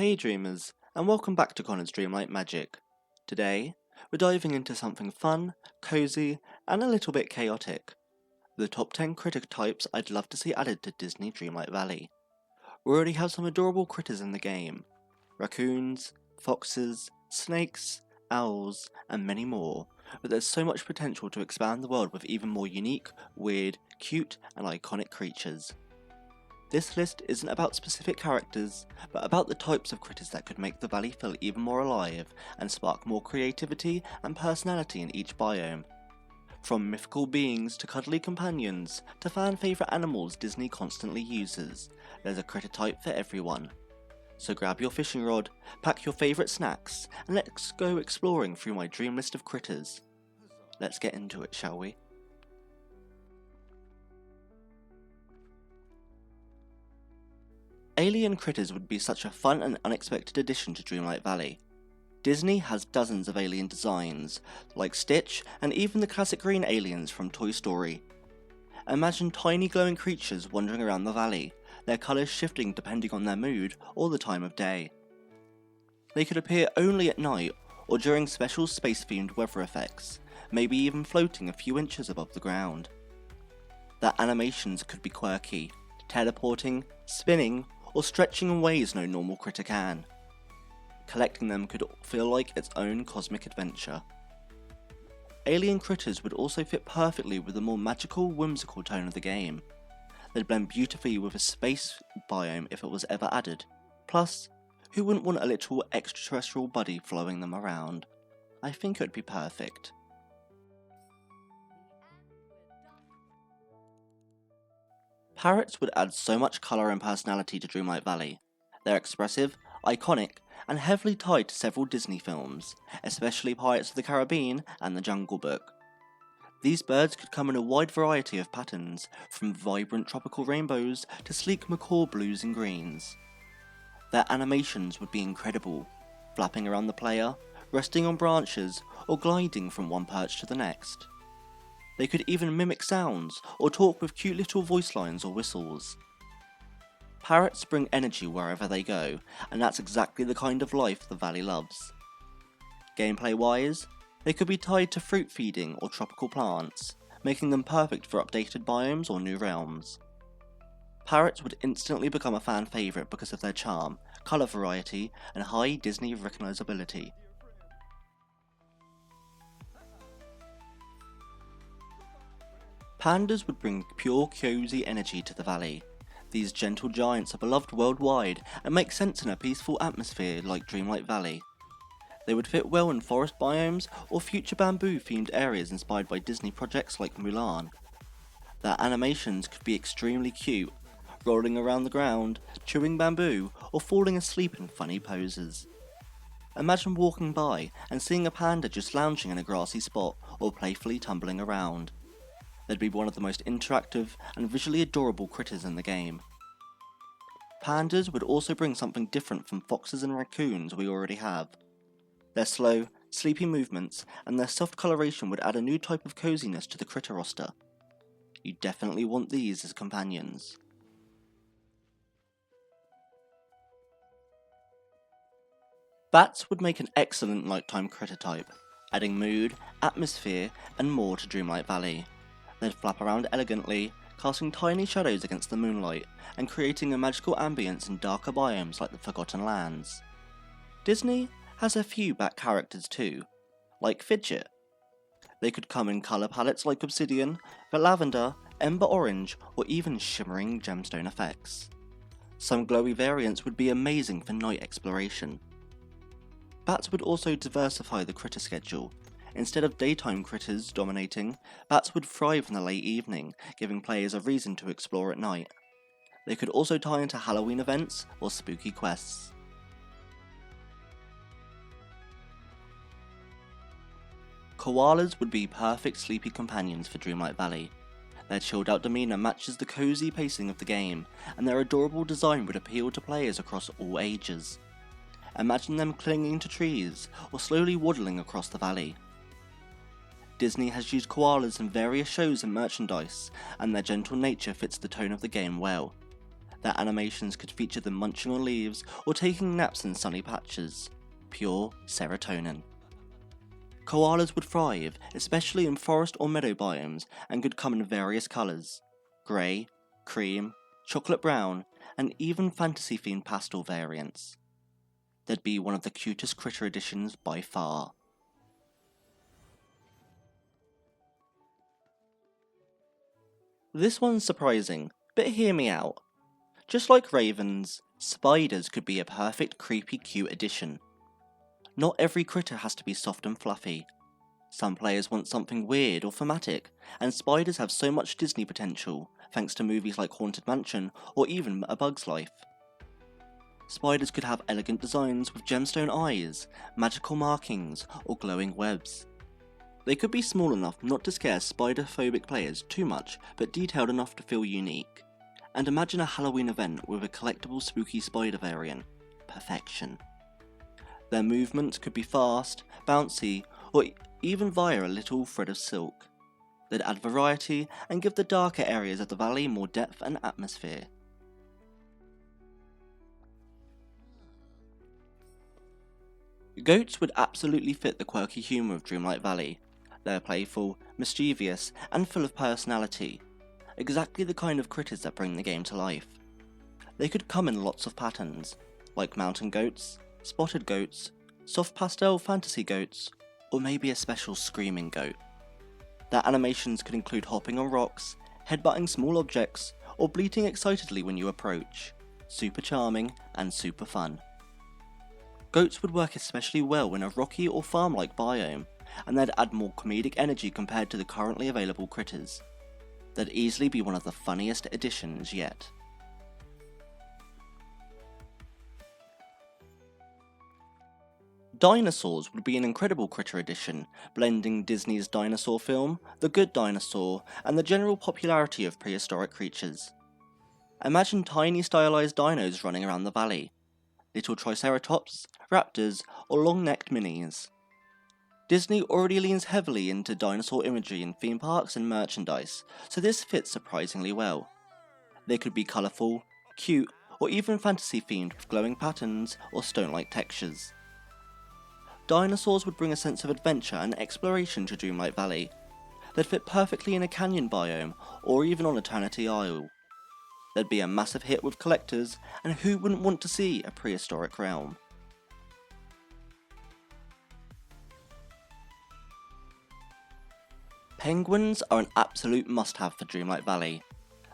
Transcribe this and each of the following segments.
Hey dreamers, and welcome back to Connor's Dreamlight Magic. Today, we're diving into something fun, cozy, and a little bit chaotic. The top 10 critter types I'd love to see added to Disney Dreamlight Valley. We already have some adorable critters in the game. Raccoons, foxes, snakes, owls, and many more, but there's so much potential to expand the world with even more unique, weird, cute, and iconic creatures. This list isn't about specific characters, but about the types of critters that could make the valley feel even more alive and spark more creativity and personality in each biome. From mythical beings to cuddly companions to fan favourite animals Disney constantly uses, there's a critter type for everyone. So grab your fishing rod, pack your favourite snacks, and let's go exploring through my dream list of critters. Let's get into it, shall we? Alien critters would be such a fun and unexpected addition to Dreamlight Valley. Disney has dozens of alien designs, like Stitch and even the classic green aliens from Toy Story. Imagine tiny glowing creatures wandering around the valley, their colours shifting depending on their mood or the time of day. They could appear only at night or during special space-themed weather effects, maybe even floating a few inches above the ground. Their animations could be quirky, teleporting, spinning, or stretching in ways no normal critter can. Collecting them could feel like its own cosmic adventure. Alien critters would also fit perfectly with the more magical, whimsical tone of the game. They'd blend beautifully with a space biome if it was ever added. Plus, who wouldn't want a little extraterrestrial buddy following them around? I think it would be perfect. Parrots would add so much colour and personality to Dreamlight Valley. They're expressive, iconic, and heavily tied to several Disney films, especially Pirates of the Caribbean and The Jungle Book. These birds could come in a wide variety of patterns, from vibrant tropical rainbows to sleek macaw blues and greens. Their animations would be incredible, flapping around the player, resting on branches, or gliding from one perch to the next. They could even mimic sounds or talk with cute little voice lines or whistles. Parrots bring energy wherever they go, and that's exactly the kind of life the valley loves. Gameplay wise, they could be tied to fruit feeding or tropical plants, making them perfect for updated biomes or new realms. Parrots would instantly become a fan favourite because of their charm, colour variety, and high Disney recognisability. Pandas would bring pure cozy energy to the valley. These gentle giants are beloved worldwide and make sense in a peaceful atmosphere like Dreamlight Valley. They would fit well in forest biomes or future bamboo themed areas inspired by Disney projects like Mulan. Their animations could be extremely cute, rolling around the ground, chewing bamboo, or falling asleep in funny poses. Imagine walking by and seeing a panda just lounging in a grassy spot or playfully tumbling around. They'd be one of the most interactive and visually adorable critters in the game. Pandas would also bring something different from foxes and raccoons we already have. Their slow, sleepy movements and their soft coloration would add a new type of coziness to the critter roster. You definitely want these as companions. Bats would make an excellent nighttime critter type, adding mood, atmosphere, and more to Dreamlight Valley. They'd flap around elegantly, casting tiny shadows against the moonlight, and creating a magical ambience in darker biomes like the Forgotten Lands. Disney has a few bat characters too, like Fidget. They could come in colour palettes like obsidian, lavender, ember orange, or even shimmering gemstone effects. Some glowy variants would be amazing for night exploration. Bats would also diversify the critter schedule. Instead of daytime critters dominating, bats would thrive in the late evening, giving players a reason to explore at night. They could also tie into Halloween events or spooky quests. Koalas would be perfect sleepy companions for Dreamlight Valley. Their chilled out demeanour matches the cozy pacing of the game, and their adorable design would appeal to players across all ages. Imagine them clinging to trees or slowly waddling across the valley. Disney has used koalas in various shows and merchandise, and their gentle nature fits the tone of the game well. Their animations could feature them munching on leaves or taking naps in sunny patches. Pure serotonin. Koalas would thrive, especially in forest or meadow biomes, and could come in various colours: grey, cream, chocolate brown, and even fantasy-themed pastel variants. They'd be one of the cutest critter additions by far. This one's surprising, but hear me out. Just like ravens, spiders could be a perfect creepy cute addition. Not every critter has to be soft and fluffy. Some players want something weird or thematic, and spiders have so much Disney potential, thanks to movies like Haunted Mansion or even A Bug's Life. Spiders could have elegant designs with gemstone eyes, magical markings, or glowing webs. They could be small enough not to scare spider-phobic players too much, but detailed enough to feel unique. And imagine a Halloween event with a collectible spooky spider variant. Perfection. Their movements could be fast, bouncy, or even via a little thread of silk. They'd add variety and give the darker areas of the valley more depth and atmosphere. Goats would absolutely fit the quirky humour of Dreamlight Valley. They're playful, mischievous, and full of personality. Exactly the kind of critters that bring the game to life. They could come in lots of patterns, like mountain goats, spotted goats, soft pastel fantasy goats, or maybe a special screaming goat. Their animations could include hopping on rocks, headbutting small objects, or bleating excitedly when you approach. Super charming and super fun. Goats would work especially well in a rocky or farm-like biome, and they'd add more comedic energy compared to the currently available critters. They'd easily be one of the funniest additions yet. Dinosaurs would be an incredible critter addition, blending Disney's dinosaur film, The Good Dinosaur, and the general popularity of prehistoric creatures. Imagine tiny stylized dinos running around the valley. Little triceratops, raptors, or long-necked minis. Disney already leans heavily into dinosaur imagery in theme parks and merchandise, so this fits surprisingly well. They could be colourful, cute, or even fantasy-themed with glowing patterns or stone-like textures. Dinosaurs would bring a sense of adventure and exploration to Dreamlight Valley. They'd fit perfectly in a canyon biome, or even on Eternity Isle. They'd be a massive hit with collectors, and who wouldn't want to see a prehistoric realm? Penguins are an absolute must-have for Dreamlight Valley.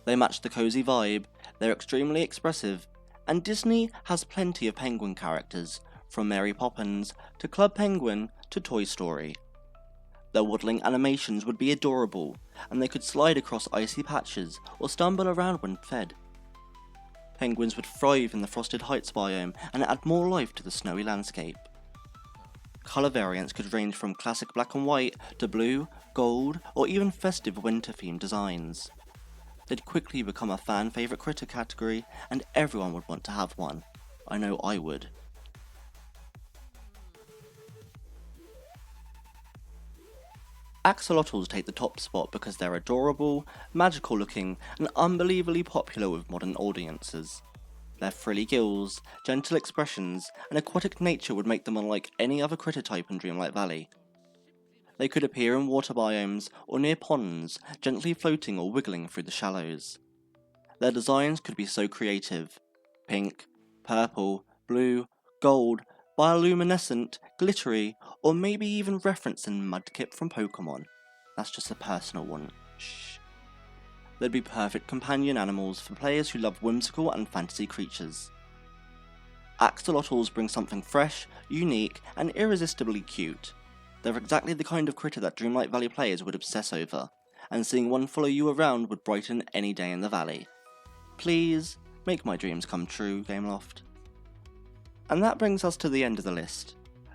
They match the cozy vibe, they're extremely expressive, and Disney has plenty of penguin characters, from Mary Poppins to Club Penguin to Toy Story. Their waddling animations would be adorable, and they could slide across icy patches or stumble around when fed. Penguins would thrive in the Frosted Heights biome and add more life to the snowy landscape. Colour variants could range from classic black and white to blue, gold, or even festive winter-themed designs. They'd quickly become a fan favourite critter category, and everyone would want to have one. I know I would. Axolotls take the top spot because they're adorable, magical looking, and unbelievably popular with modern audiences. Their frilly gills, gentle expressions, and aquatic nature would make them unlike any other critter type in Dreamlight Valley. They could appear in water biomes or near ponds, gently floating or wiggling through the shallows. Their designs could be so creative: pink, purple, blue, gold, bioluminescent, glittery, or maybe even referencing Mudkip from Pokemon. That's just a personal one. Shh. They'd be perfect companion animals for players who love whimsical and fantasy creatures. Axolotls bring something fresh, unique, and irresistibly cute. They're exactly the kind of critter that Dreamlight Valley players would obsess over, and seeing one follow you around would brighten any day in the valley. Please, make my dreams come true, Gameloft. And that brings us to the end of the list.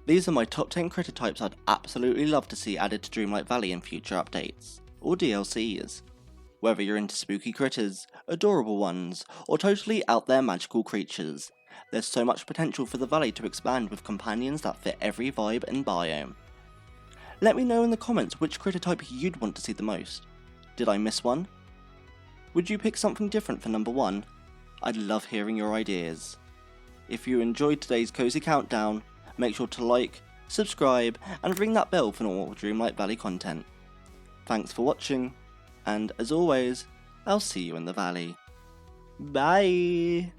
These are my top 10 critter types I'd absolutely love to see added to Dreamlight Valley in future updates, or DLCs. Whether you're into spooky critters, adorable ones, or totally out there magical creatures, there's so much potential for the valley to expand with companions that fit every vibe and biome. Let me know in the comments which critter type you'd want to see the most. Did I miss one? Would you pick something different for number 1? I'd love hearing your ideas. If you enjoyed today's Cozy Countdown, make sure to like, subscribe, and ring that bell for more Dreamlight Valley content. Thanks for watching, and as always, I'll see you in the valley. Bye!